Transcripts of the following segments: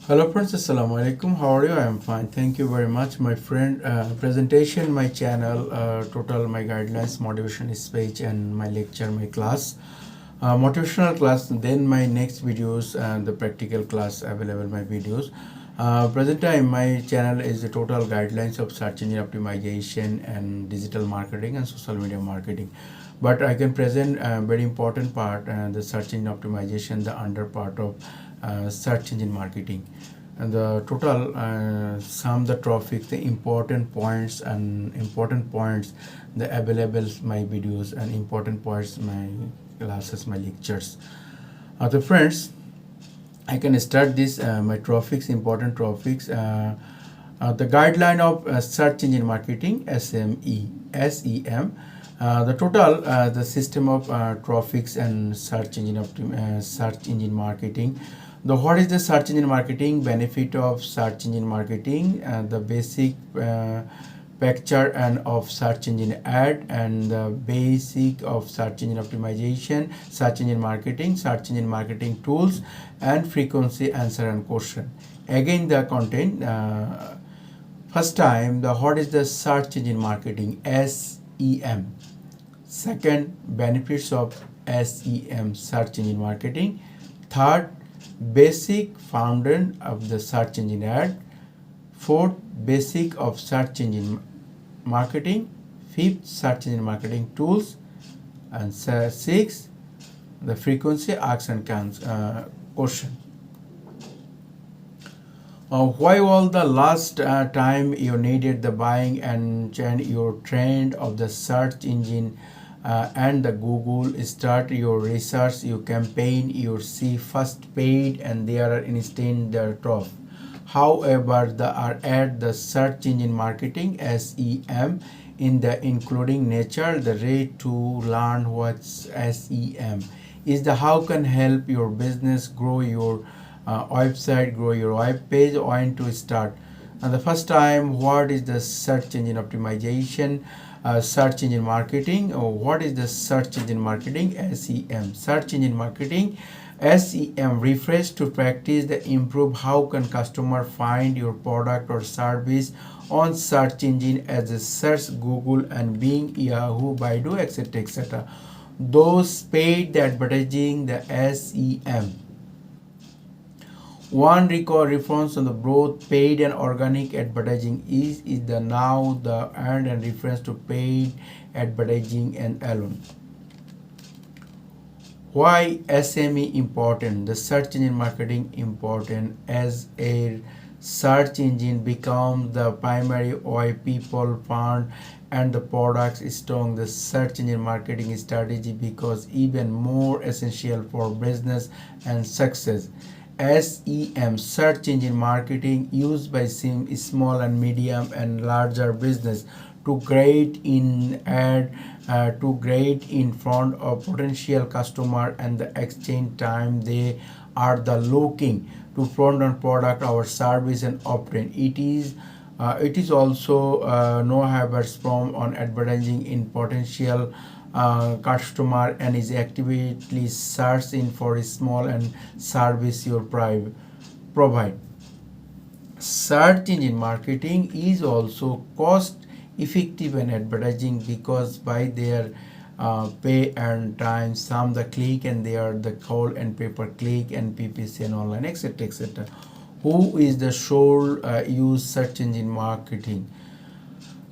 Hello friends, Assalamu alaikum. How are you? I am fine. Thank you very much, my friend. Presentation, my channel, total my guidelines, motivation speech, and my lecture, my class, motivational class. Then my next videos and the practical class available. My videos. Present time, my channel is the total guidelines of search engine optimization and digital marketing and social media marketing. But I can present a very important part, the search engine optimization, the under part of search engine marketing, and the total sum the traffic, the important points, the available my videos and important points my classes, my lectures. The friends, I can start this my topics, important topics. The guideline of search engine marketing, SEM. The total the system of traffics and search engine marketing. The what is the search engine marketing? Benefit of search engine marketing, the basic picture and of search engine ad, and the basic of search engine optimization, search engine marketing tools, and frequency, answer and question. Again the content, first time the what is the search engine marketing, SEM. Second, benefits of SEM, search engine marketing. Third, basic foundation of the search engine ad. Fourth, basic of search engine marketing. Fifth, search engine marketing tools. And sixth, the frequency, asks and question. Why all the last time you needed the buying and change your trend of the search engine and the Google, start your research, you campaign, you see first paid and there are instant the top. However, the are at the search engine marketing, SEM, in the including nature, the rate to learn what's SEM is the how can help your business grow your website, grow your web page, when to start. And the first time, what is the search engine optimization, search engine marketing, or what is the search engine marketing, SEM. Search engine marketing, SEM refers to practice the improve how can customer find your product or service on search engine as a search Google and Bing, Yahoo, Baidu, etc. etc. Those paid the advertising, the SEM. One record reference on the both paid and organic advertising is the now the and reference to paid advertising and alone. Why SME important? The search engine marketing important as a search engine becomes the primary way people find and the products strong. The search engine marketing strategy because even more essential for business and success. SEM, search engine marketing, used by small and medium and larger business to grade in ad, to grade in front of potential customer and the exchange time they are the looking to front on product or service and obtain. It is also no habits from on advertising in potential customer and is actively searching for small and service you provide. Search engine marketing is also cost effective in advertising because by their pay and time, some the click and they are the call and pay per click and PPC and online, etc. etc. Who is the sole use search engine marketing?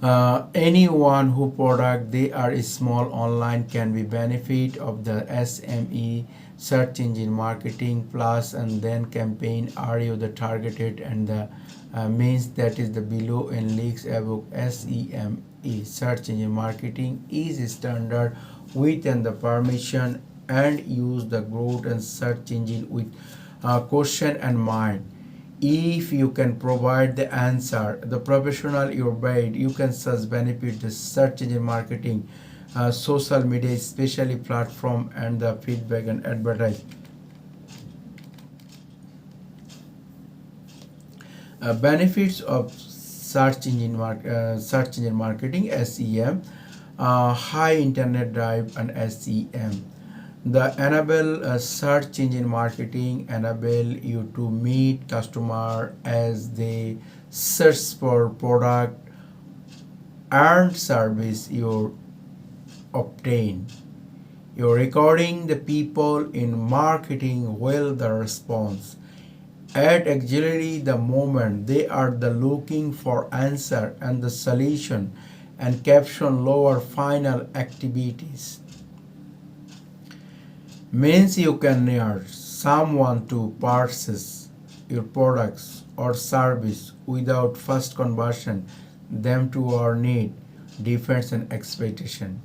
Anyone who product they are small online can be benefit of the SME, search engine marketing plus and then campaign are you the targeted and the means that is the below and links above. SEM search engine marketing is standard with and the permission and use the growth and search engine with question and mind. If you can provide the answer, the professional your bride, you can such benefit the search engine marketing, social media, especially platform and the feedback and advertise. Benefits of search engine marketing, SEM, high internet drive and SEM. The enable search engine marketing enable you to meet customer as they search for product and service you obtain. You're recording the people in marketing will the response. Add exactly the moment they are the looking for answer and the solution and caption lower final activities. Means you can urge someone to purchase your products or service without first conversion them to our need, defense and expectation.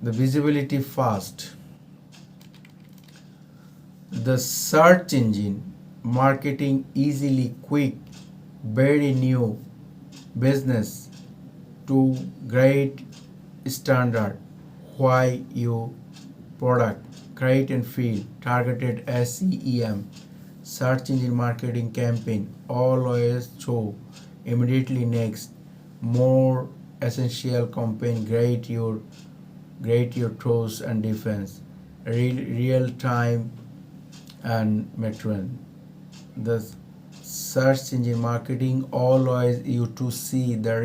The visibility fast. The search engine marketing easily quick, very new business to great standard. Why you product create and feel targeted SEM search engine marketing campaign always show immediately next more essential campaign great your throws and defense real time and metron the search engine marketing always you to see the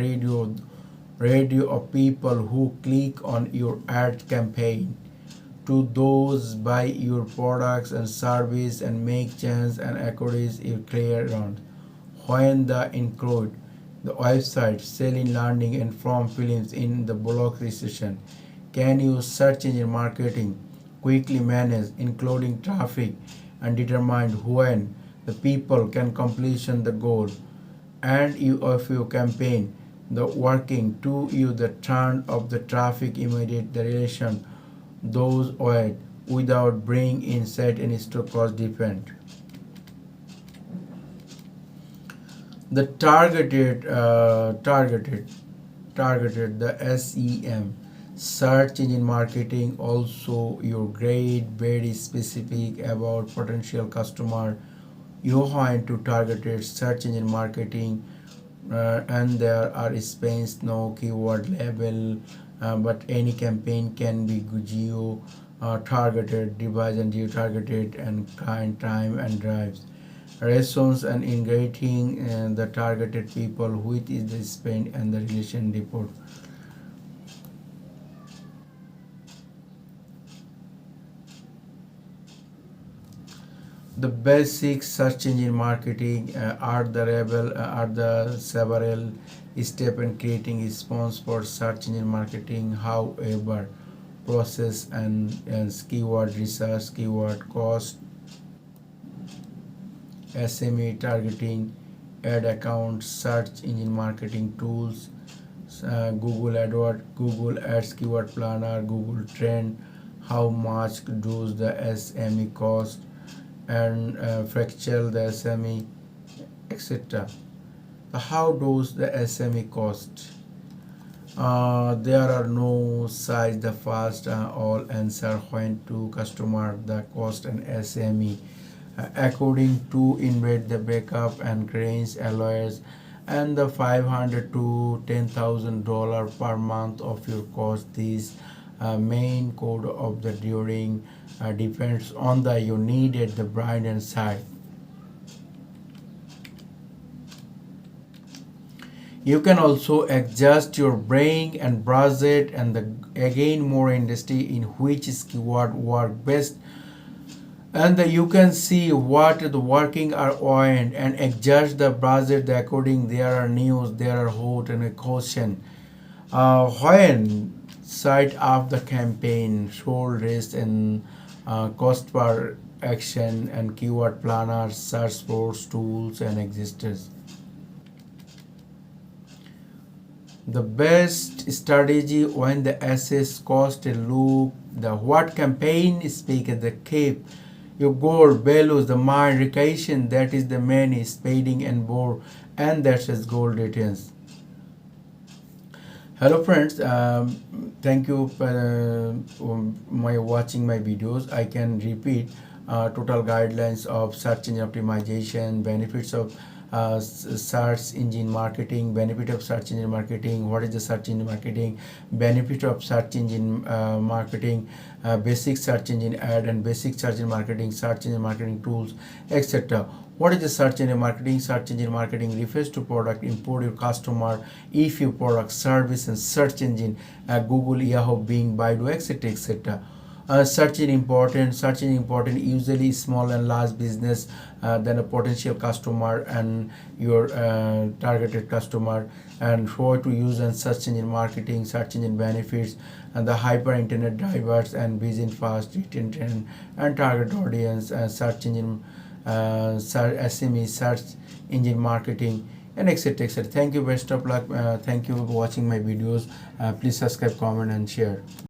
radio of people who click on your ad campaign to those buy your products and service and make change and acquisitions you clear around when the include the website selling learning and from films in the blog recession can use search engine marketing quickly manage including traffic and determine when the people can completion the goal and you of your campaign the working to you the turn of the traffic immediate the relation those wait without bring in set and stock cost depend. The targeted the SEM search engine marketing also your grade very specific about potential customer you want to targeted search engine marketing and there are space no keyword label but any campaign can be geo targeted device and geo targeted and kind time and drives restaurants and integrating the targeted people with is the spend and the relation report. The basic search engine marketing are the several step in creating response for search engine marketing. However, process and keyword research, keyword cost, SME targeting, ad account, search engine marketing tools, Google AdWords, Google Ads keyword planner, Google Trend, how much does the SME cost, and fractal the SME, etc. How does the SME cost? There are no size the fast all answer when to customer the cost and SME according to invade the backup and grains alloys and the 500 to $10,000 per month of your cost. This main code of the during depends on the you needed the brand and site. You can also adjust your brain and budget and the again more industry in which keyword work best and you can see what the working are on and adjust the budget the according there are news there are hot and a caution when site of the campaign should risk and cost per action and keyword planners search force tools and existers. The best strategy when the assess cost a look the what campaign speak at the cape your goal values the mind recreation that is the main spading and bore and that is goal details. Hello friends, thank you for my watching my videos. I can repeat total guidelines of search engine optimization, benefits of search engine marketing, benefit of search engine marketing, what is the search engine marketing, benefit of search engine marketing, basic search engine ad and basic search engine marketing tools, etc. What is the search engine marketing? Search engine marketing refers to product, import your customer, if your product, service and search engine, Google, Yahoo, Bing, Baidu, etc. etc. Search is important. Search is important. Usually, small and large business, then a potential customer and your targeted customer, and how to use and search engine marketing, search engine benefits, and the hyper internet drivers and vision fast, retention, and target audience, search engine, SME, search engine marketing, and etc. etc. Thank you. Best of luck. Thank you for watching my videos. Please subscribe, comment, and share.